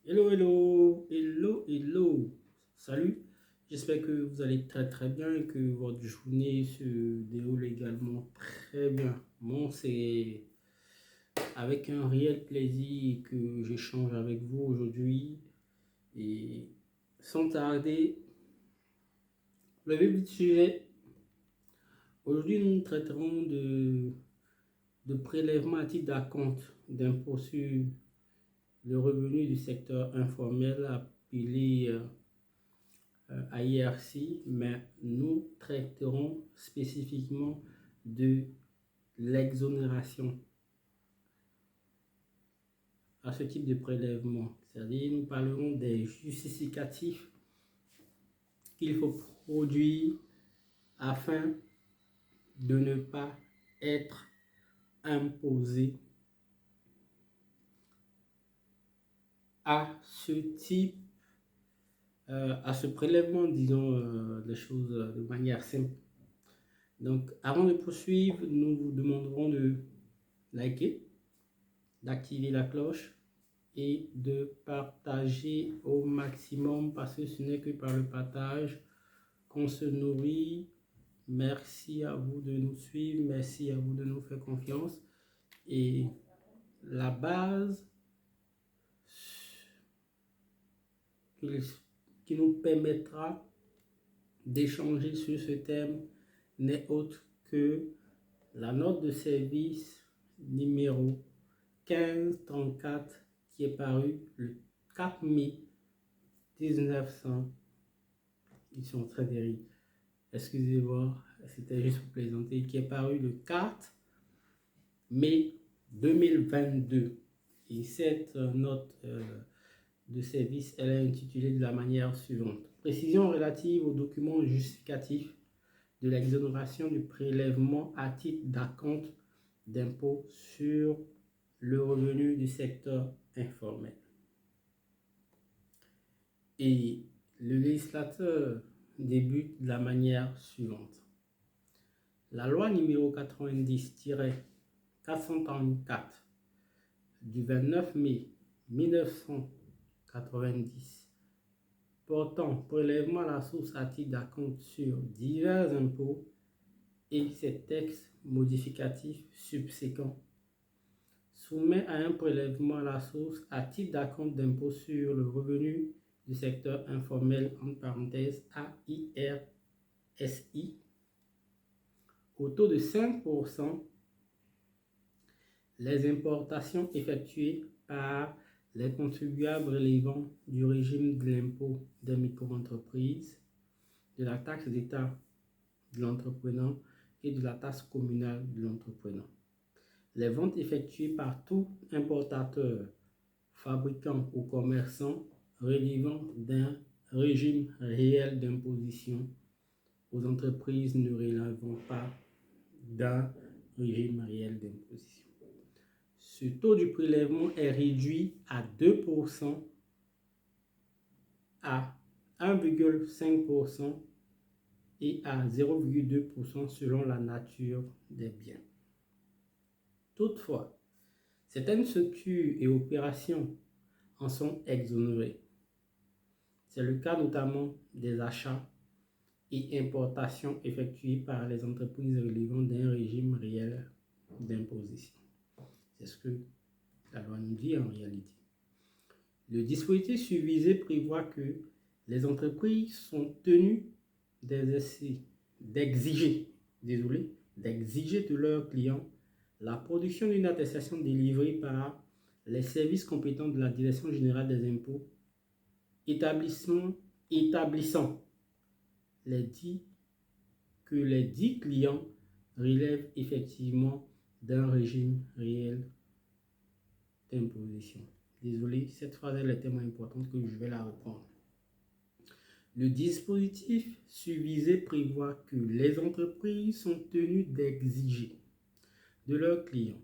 Hello, hello, hello, hello. Salut. J'espère que vous allez très très bien et que votre journée se déroule également très bien. Bon, c'est avec un réel plaisir que j'échange avec vous aujourd'hui et sans tarder, le vif du sujet. Aujourd'hui, nous traiterons de prélèvement à titre d'acompte d'impôt sur le revenu du secteur informel appelé IRC, mais nous traiterons spécifiquement de l'exonération à ce type de prélèvement. C'est-à-dire, nous parlerons des justificatifs qu'il faut produire afin de ne pas être imposé à ce type, à ce prélèvement, disons les choses de manière simple. Donc, avant de poursuivre, nous vous demanderons de liker, d'activer la cloche et de partager au maximum parce que ce n'est que par le partage qu'on se nourrit. Merci à vous de nous suivre, merci à vous de nous faire confiance. Et la base qui nous permettra d'échanger sur ce thème n'est autre que la note de service numéro 1534 qui est parue le 4 mai 1900. Ils sont très terribles. Excusez-moi, c'était juste pour plaisanter. Qui est paru le 4 mai 2022. Et cette note de service, elle est intitulée de la manière suivante. Précision relative aux documents justificatifs de l'exonération du prélèvement à titre d'acompte d'impôt sur le revenu du secteur informel. Et le législateur débute de la manière suivante. La loi numéro 90-434 du 29 mai 1990 portant prélèvement à la source à titre d'acompte sur divers impôts et ses textes modificatifs subséquents soumet à un prélèvement à la source à titre d'acompte d'impôt sur le revenu du secteur informel, entre parenthèses AIRSI, au taux de 5% les importations effectuées par les contribuables relevant du régime de l'impôt des micro-entreprises, de la taxe d'État de l'entrepreneur et de la taxe communale de l'entrepreneur. Les ventes effectuées par tout importateur, fabricant ou commerçant relevant d'un régime réel d'imposition aux entreprises ne relevant pas d'un régime réel d'imposition. Ce taux du prélèvement est réduit à 2%, à 1,5% et à 0,2% selon la nature des biens. Toutefois, certaines structures et opérations en sont exonérées. C'est le cas notamment des achats et importations effectuées par les entreprises relevant d'un régime réel d'imposition. C'est ce que la loi nous dit en réalité. Le dispositif susvisé prévoit que les entreprises sont tenues d'exiger de leurs clients la production d'une attestation délivrée par les services compétents de la Direction générale des impôts établissant que les dix clients relèvent effectivement d'un régime réel d'imposition. Désolé, cette phrase est tellement importante que je vais la reprendre. Le dispositif susvisé prévoit que les entreprises sont tenues d'exiger de leurs clients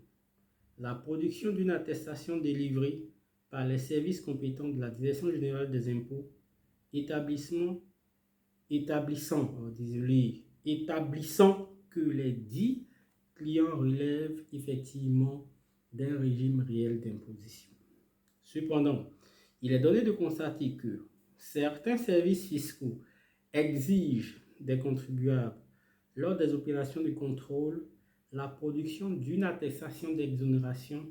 la production d'une attestation délivrée par les services compétents de la Direction générale des impôts établissant que les dix clients relèvent effectivement d'un régime réel d'imposition. Cependant, il est donné de constater que certains services fiscaux exigent des contribuables, lors des opérations de contrôle, la production d'une attestation d'exonération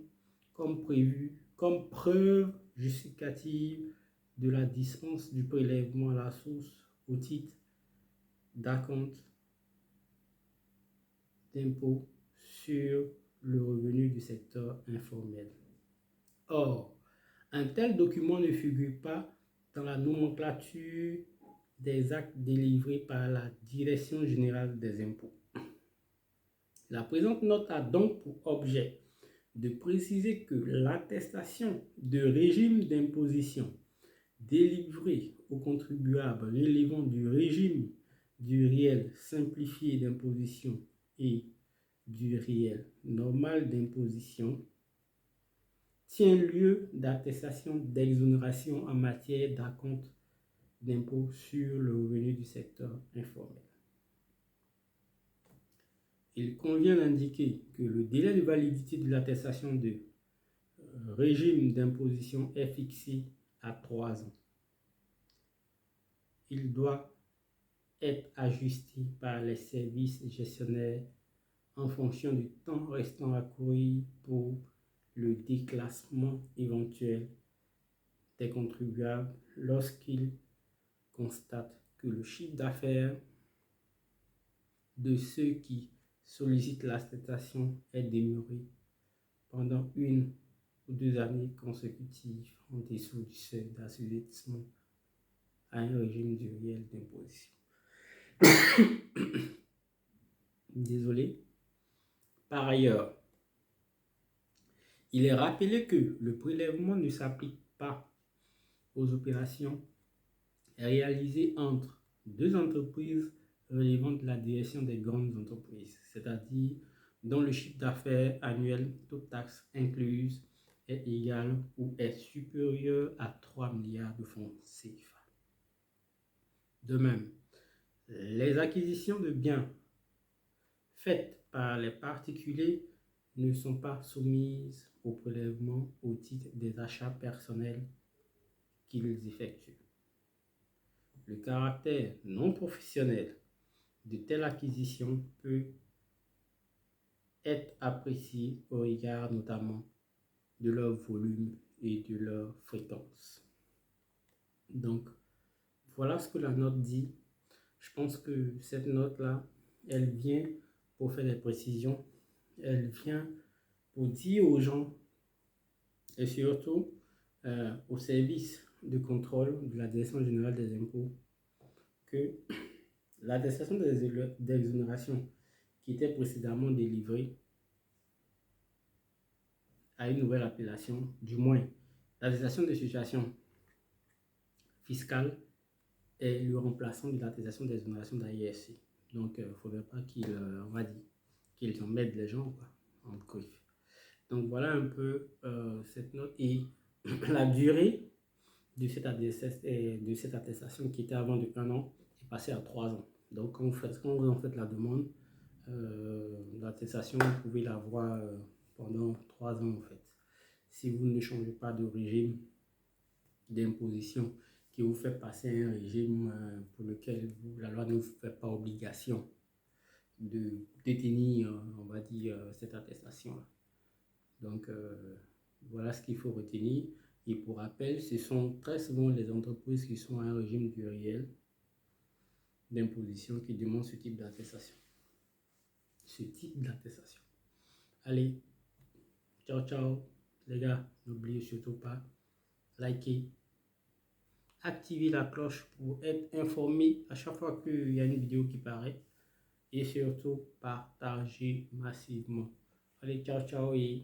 comme prévu, comme preuve justificative de la dispense du prélèvement à la source au titre d'acompte d'impôt sur le revenu du secteur informel. Or, un tel document ne figure pas dans la nomenclature des actes délivrés par la Direction générale des impôts. La présente note a donc pour objet de préciser que l'attestation de régime d'imposition délivrée aux contribuables relevant du régime du réel simplifié d'imposition et du réel normal d'imposition tient lieu d'attestation d'exonération en matière d'acompte d'impôt sur le revenu du secteur informel. Il convient d'indiquer que le délai de validité de l'attestation de régime d'imposition est fixé à 3 ans. Il doit être ajusté par les services gestionnaires en fonction du temps restant à courir pour le déclassement éventuel des contribuables lorsqu'ils constatent que le chiffre d'affaires de ceux qui sollicitent l'attestation est demeuré pendant 1 ou 2 années consécutives en dessous du seuil d'assujettissement à un régime du réel d'imposition. Désolé. Par ailleurs, il est rappelé que le prélèvement ne s'applique pas aux opérations réalisées entre 2 entreprises relevant de la direction des grandes entreprises, c'est-à-dire dont le chiffre d'affaires annuel, toute taxe incluse, est égal ou est supérieur à 3 milliards de francs CFA. De même, les acquisitions de biens faites par les particuliers ne sont pas soumises au prélèvement au titre des achats personnels qu'ils effectuent. Le caractère non professionnel de telle acquisition peut être apprécié au regard notamment de leur volume et de leur fréquence. Donc, voilà ce que la note dit. Je pense que cette note-là, elle vient pour faire des précisions. Elle vient pour dire aux gens et surtout au service de contrôle de la Direction générale des impôts que l'attestation d'exonération qui était précédemment délivrée a une nouvelle appellation, du moins l'attestation de situation fiscale est le remplaçant de l'attestation d'exonération d'AISC. Donc, il ne faudrait pas qu'ils en mettent les gens en griffe. Donc, voilà un peu cette note et la durée de cette attestation qui était avant de 1 an est passée à 3 ans. Donc, quand vous en faites la demande, l'attestation, vous pouvez l'avoir pendant 3 ans en fait. Si vous ne changez pas de régime d'imposition qui vous fait passer un régime pour lequel la loi ne vous fait pas obligation de détenir, on va dire, cette attestation-là. Donc, voilà ce qu'il faut retenir. Et pour rappel, ce sont très souvent les entreprises qui sont à un régime du réel d'imposition qui demandent ce type d'attestation. Allez, ciao, ciao, les gars. N'oubliez surtout pas, likez, activez la cloche pour être informé à chaque fois qu'il y a une vidéo qui paraît. Et surtout, partagez massivement. Allez, ciao, ciao et